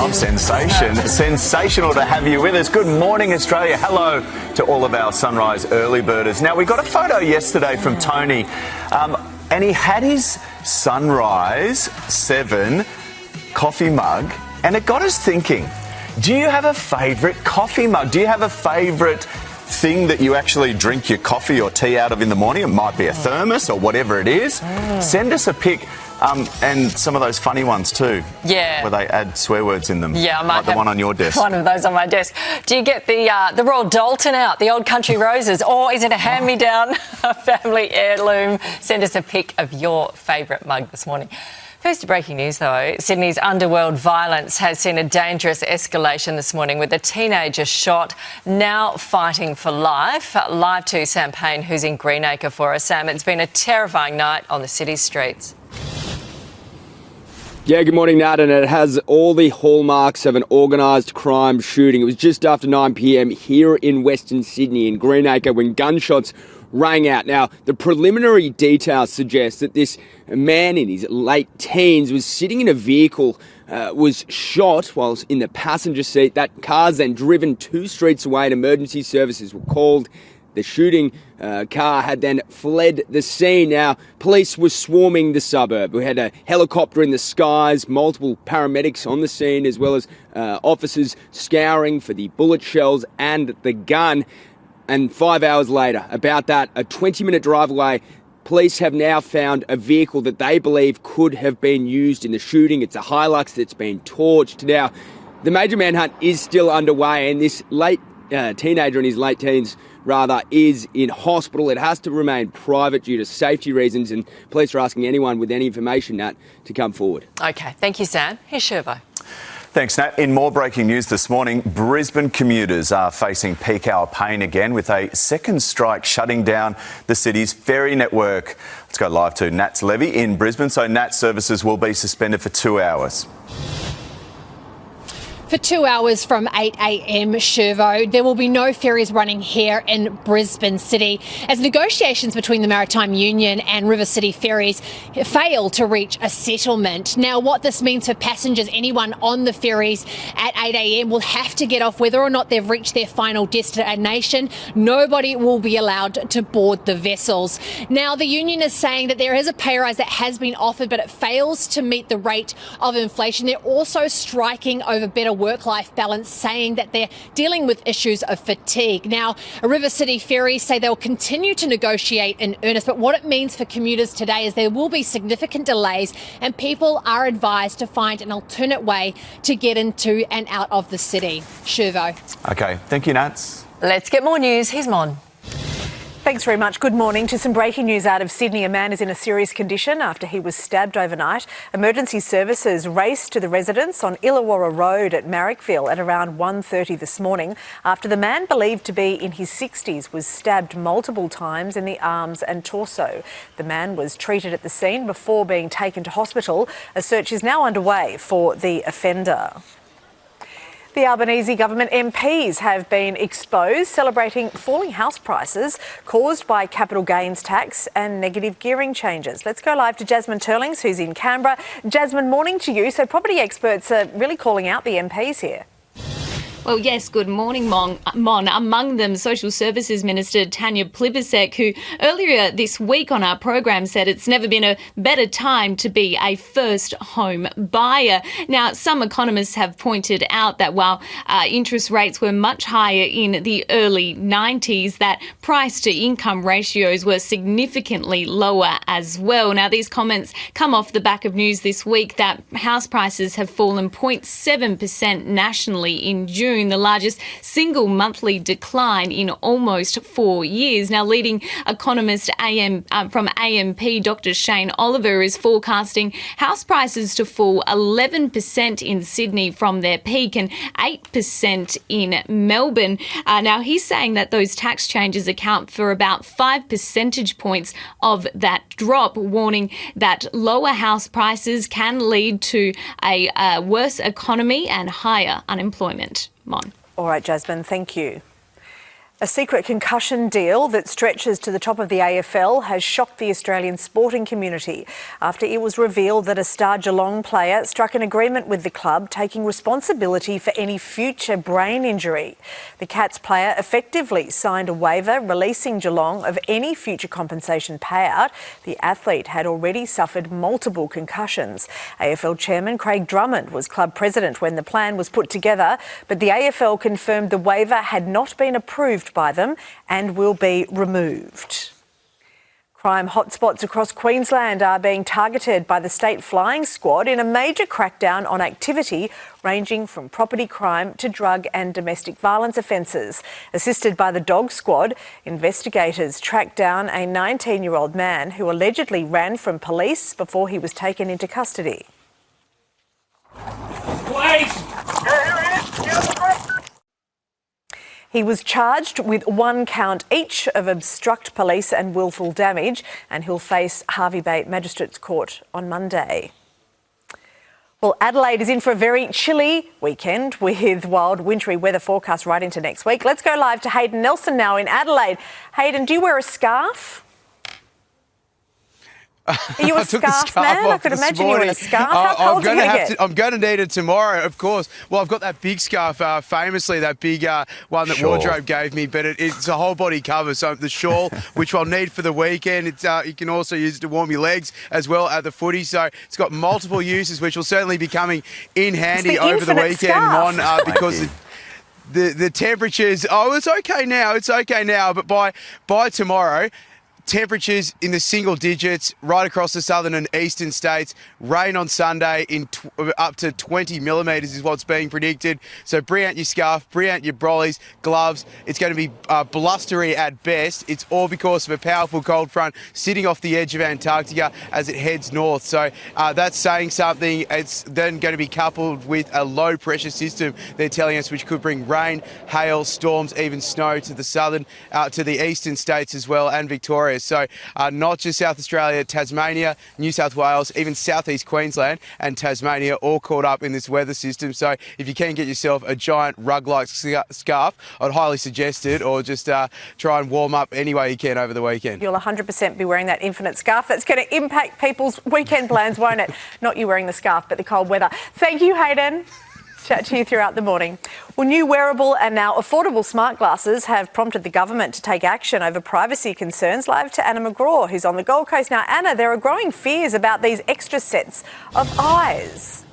love sensation. Sensational to have you with us. Good morning, Australia. Hello to all of our sunrise early birders. Now, we got a photo yesterday from Tony, and he had his Sunrise 7 coffee mug, and it got us thinking, do you have a favourite coffee mug? Do you have a favourite thing that you actually drink your coffee or tea out of in the morning? It might be a thermos or whatever it is. Send us a pic. And some of those funny ones too. Yeah. Where they add swear words in them. Yeah, I might like the one on your desk. One of those on my desk. Do you get the Royal Dalton out, the old country roses, or is it a hand-me-down family heirloom? Send us a pic of your favourite mug this morning. First to breaking news though, Sydney's underworld violence has seen a dangerous escalation this morning with a teenager shot, now fighting for life. Live to Sam Payne, who's in Greenacre for us. Sam, it's been a terrifying night on the city's streets. Yeah, good morning, Nat, and it has all the hallmarks of an organised crime shooting. It was just after 9 p.m. here in Western Sydney in Greenacre when gunshots rang out. Now, the preliminary details suggest that this man in his late teens was sitting in a vehicle, was shot whilst in the passenger seat. That car's then driven 2 streets away and emergency services were called. The shooting car had then fled the scene. Now, police were swarming the suburb. We had a helicopter in the skies, multiple paramedics on the scene, as well as officers scouring for the bullet shells and the gun. And 5 hours later, about that, a 20-minute drive away, police have now found a vehicle that they believe could have been used in the shooting. It's a Hilux that's been torched. Now, the major manhunt is still underway, and this teenager in his late teens is in hospital. It has to remain private due to safety reasons, and police are asking anyone with any information, Nat, to come forward. OK, thank you, Sam. Here's Shervo. Thanks, Nat. In more breaking news this morning, Brisbane commuters are facing peak hour pain again with a second strike shutting down the city's ferry network. Let's go live to Nat's Levy in Brisbane. So Nat's services will be suspended for 2 hours. For 2 hours from 8 a.m, Shervo, there will be no ferries running here in Brisbane City as negotiations between the Maritime Union and River City Ferries fail to reach a settlement. Now, what this means for passengers, anyone on the ferries at 8 a.m, will have to get off whether or not they've reached their final destination. Nobody will be allowed to board the vessels. Now, the union is saying that there is a pay rise that has been offered, but it fails to meet the rate of inflation. They're also striking over better work-life balance, saying that they're dealing with issues of fatigue. Now, River City Ferries say they'll continue to negotiate in earnest, but what it means for commuters today is there will be significant delays and people are advised to find an alternate way to get into and out of the city. Shervo. OK, thank you, Nats. Let's get more news. Here's Mon. Thanks very much. Good morning. To some breaking news out of Sydney. A man is in a serious condition after he was stabbed overnight. Emergency services raced to the residence on Illawarra Road at Marrickville at around 1:30 this morning after the man, believed to be in his 60s, was stabbed multiple times in the arms and torso. The man was treated at the scene before being taken to hospital. A search is now underway for the offender. The Albanese government MPs have been exposed, celebrating falling house prices caused by capital gains tax and negative gearing changes. Let's go live to Jasmine Turlings, who's in Canberra. Jasmine, morning to you. So property experts are really calling out the MPs here. Well, yes, good morning, Mon. Among them, Social Services Minister Tanya Plibersek, who earlier this week on our program said it's never been a better time to be a first home buyer. Now, some economists have pointed out that while interest rates were much higher in the early 90s, that price-to-income ratios were significantly lower as well. Now, these comments come off the back of news this week that house prices have fallen 0.7% nationally in June, the largest single monthly decline in almost 4 years. Now, leading economist from AMP, Dr. Shane Oliver, is forecasting house prices to fall 11% in Sydney from their peak and 8% in Melbourne. Now, he's saying that those tax changes account for about 5 percentage points of that drop, warning that lower house prices can lead to a worse economy and higher unemployment. Mon. All right, Jasmine, thank you. A secret concussion deal that stretches to the top of the AFL has shocked the Australian sporting community after it was revealed that a star Geelong player struck an agreement with the club taking responsibility for any future brain injury. The Cats player effectively signed a waiver releasing Geelong of any future compensation payout. The athlete had already suffered multiple concussions. AFL chairman Craig Drummond was club president when the plan was put together, but the AFL confirmed the waiver had not been approved by them and will be removed. Crime hotspots across Queensland are being targeted by the State Flying Squad in a major crackdown on activity ranging from property crime to drug and domestic violence offences. Assisted by the Dog Squad, investigators tracked down a 19-year-old man who allegedly ran from police before he was taken into custody. He was charged with 1 count each of obstruct police and willful damage, and he'll face Hervey Bay Magistrates Court on Monday. Well, Adelaide is in for a very chilly weekend with wild wintry weather forecast right into next week. Let's go live to Hayden Nelson now in Adelaide. Hayden, do you wear a scarf? Are you a scarf man? I could imagine you were in a scarf. How cold are you going to get? I'm going to need it tomorrow, of course. Well, I've got that big scarf, famously, that big one that Wardrobe gave me, but it's a whole body cover. So the shawl, which I'll need for the weekend, you can also use it to warm your legs as well at the footy. So it's got multiple uses, which will certainly be coming in handy over the weekend, because the temperatures, it's okay now, but by tomorrow, temperatures in the single digits right across the southern and eastern states. Rain on Sunday in up to 20 millimetres is what's being predicted. So bring out your scarf, bring out your brollies, gloves. It's going to be blustery at best. It's all because of a powerful cold front sitting off the edge of Antarctica as it heads north. So that's saying something. It's then going to be coupled with a low pressure system, they're telling us, which could bring rain, hail, storms, even snow to the southern, to the eastern states as well, and Victoria. So not just South Australia, Tasmania, New South Wales, even southeast Queensland and Tasmania all caught up in this weather system. So if you can get yourself a giant rug-like scarf, I'd highly suggest it, or just try and warm up any way you can over the weekend. You'll 100% be wearing that infinite scarf. That's going to impact people's weekend plans, won't it? Not you wearing the scarf, but the cold weather. Thank you, Hayden. Chat to you throughout the morning. Well, new wearable and now affordable smart glasses have prompted the government to take action over privacy concerns. Live to Anna McGraw, who's on the Gold Coast. Now, Anna, there are growing fears about these extra sets of eyes.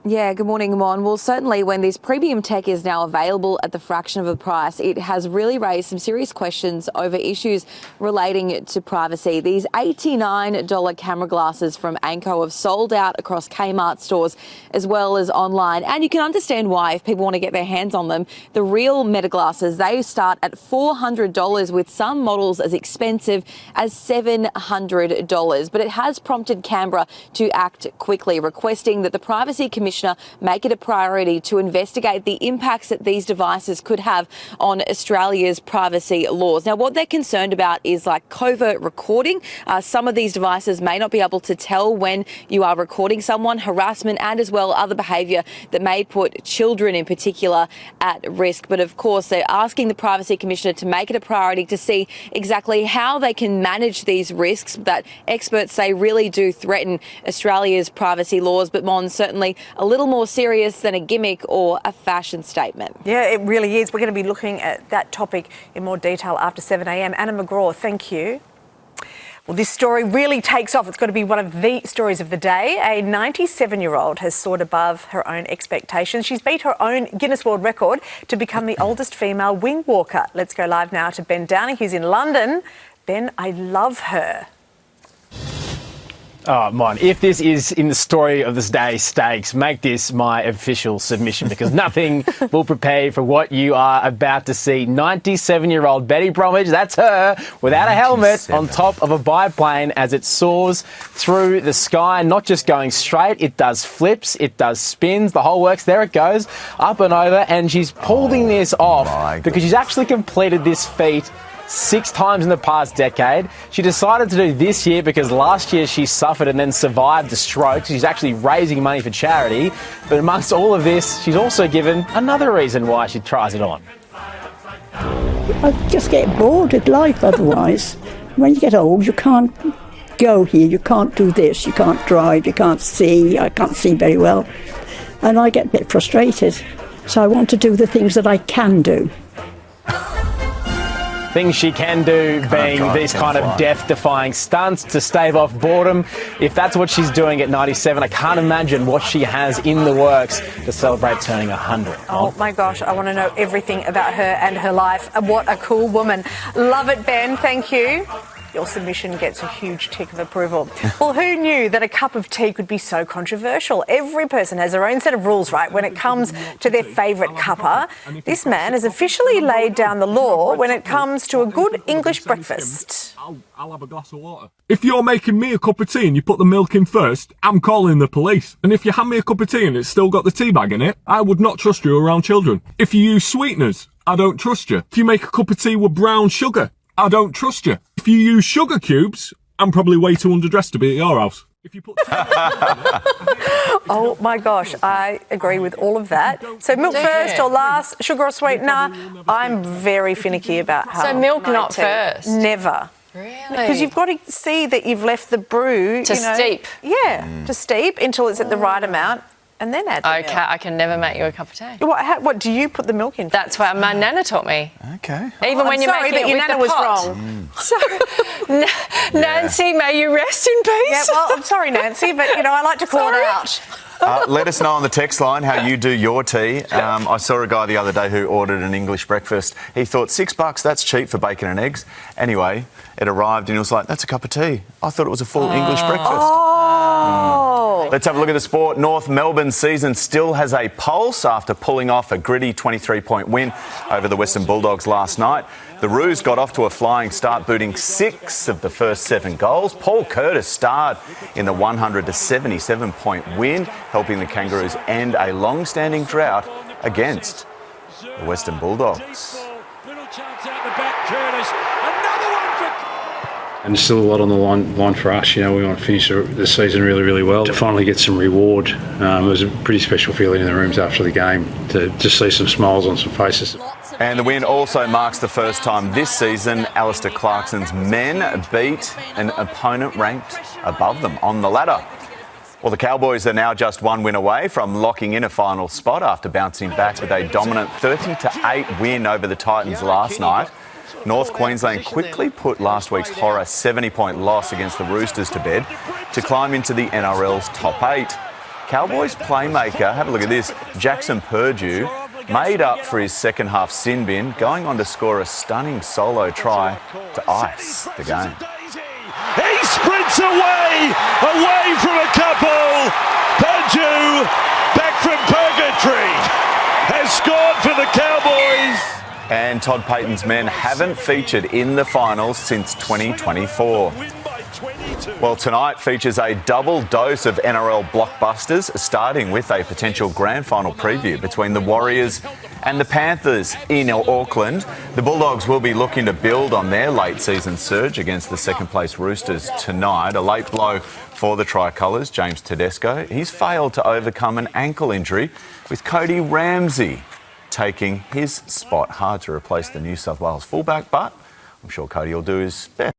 Yeah, good morning, Mon. Well, certainly when this premium tech is now available at the fraction of the price, it has really raised some serious questions over issues relating to privacy. These $89 camera glasses from Anko have sold out across Kmart stores as well as online. And you can understand why if people want to get their hands on them. The real Meta glasses, they start at $400 with some models as expensive as $700. But it has prompted Canberra to act quickly, requesting that the Privacy Commissioner make it a priority to investigate the impacts that these devices could have on Australia's privacy laws. Now, what they're concerned about is like covert recording. Some of these devices may not be able to tell when you are recording someone, harassment and as well other behaviour that may put children in particular at risk. But of course, they're asking the Privacy Commissioner to make it a priority to see exactly how they can manage these risks that experts say really do threaten Australia's privacy laws. But Mon, certainly a little more serious than a gimmick or a fashion statement. Yeah, it really is. We're going to be looking at that topic in more detail after 7 a.m. Anna McGraw, thank you. Well, this story really takes off. It's got to be one of the stories of the day. A 97-year-old has soared above her own expectations. She's beat her own Guinness World Record to become the oldest female wing walker. Let's go live now to Ben Downing, who's in London. Ben, I love her. Oh, Mon, if this is in the story of this day's stakes, make this my official submission because nothing will prepare you for what you are about to see. 97-year-old Betty Bromwich, that's her, without a helmet on top of a biplane as it soars through the sky, not just going straight, it does flips, it does spins, the whole works. There it goes, up and over, and she's pulling this off because she's actually completed this feat 6 times in the past decade. She decided to do this year because last year she suffered and then survived a stroke. She's actually raising money for charity. But amongst all of this, she's also given another reason why she tries it on. I just get bored with life otherwise. When you get old, you can't go here, you can't do this, you can't drive, you can't see. I can't see very well. And I get a bit frustrated. So I want to do the things that I can do. Things she can do being these kind of death-defying stunts to stave off boredom. If that's what she's doing at 97, I can't imagine what she has in the works to celebrate turning 100. Oh my gosh, I want to know everything about her and her life. What a cool woman. Love it, Ben. Thank you. Your submission gets a huge tick of approval. Well, who knew that a cup of tea could be so controversial? Every person has their own set of rules, right, when it comes to their favourite cuppa. This man has officially laid down the law when it comes to a good English breakfast. I'll have a glass of water. If you're making me a cup of tea and you put the milk in first, I'm calling the police. And if you hand me a cup of tea and it's still got the tea bag in it, I would not trust you around children. If you use sweeteners, I don't trust you. If you make a cup of tea with brown sugar, I don't trust you. If you use sugar cubes, I'm probably way too underdressed to be at your house. If you put Oh my gosh, I agree with all of that. So milk first or last, sugar or sweetener? I'm very finicky about how. So milk my not tea. first? Never. Really? Because you've got to see that you've left the brew To steep. Yeah, to steep until it's at the right amount, and then add the milk. I can never make you a cup of tea. What do you put the milk in? That's what my nana taught me. Okay. Even when I'm you're sorry, making but it your with nana the was pot. wrong. Sorry. Nancy, may you rest in peace. Yeah, well, I'm sorry, Nancy, but I like to call her out. Let us know on the text line how you do your tea. I saw a guy the other day who ordered an English breakfast. He thought $6, that's cheap for bacon and eggs. Anyway, it arrived and he was like, that's a cup of tea. I thought it was a full English breakfast. Oh. Let's have a look at the sport. North Melbourne season still has a pulse after pulling off a gritty 23-point win over the Western Bulldogs last night. The Roos got off to a flying start, booting 6 of the first 7 goals. Paul Curtis starred in the 100-77-point win, helping the Kangaroos end a long-standing drought against the Western Bulldogs. Little chance out the back, Curtis. Another one for... And there's still a lot on the line for us. We want to finish the season really, really well. To finally get some reward, it was a pretty special feeling in the rooms after the game to just see some smiles on some faces. And the win also marks the first time this season Alistair Clarkson's men beat an opponent ranked above them on the ladder. Well, the Cowboys are now just one win away from locking in a final spot after bouncing back with a dominant 30-8 win over the Titans last night. North Queensland quickly put last week's horror 70-point loss against the Roosters to bed to climb into the NRL's top 8. Cowboys playmaker, have a look at this, Jackson Purdue, made up for his second half sin bin, going on to score a stunning solo try to ice the game. He sprints away from a couple. Purdue, back from purgatory, has scored for the Cowboys. And Todd Payten's men haven't featured in the finals since 2024. Well, tonight features a double dose of NRL blockbusters, starting with a potential grand final preview between the Warriors and the Panthers in Auckland. The Bulldogs will be looking to build on their late season surge against the second-place Roosters tonight. A late blow for the Tricolours, James Tedesco. He's failed to overcome an ankle injury, with Cody Ramsey taking his spot. Hard to replace the New South Wales fullback, but I'm sure Cody will do his best.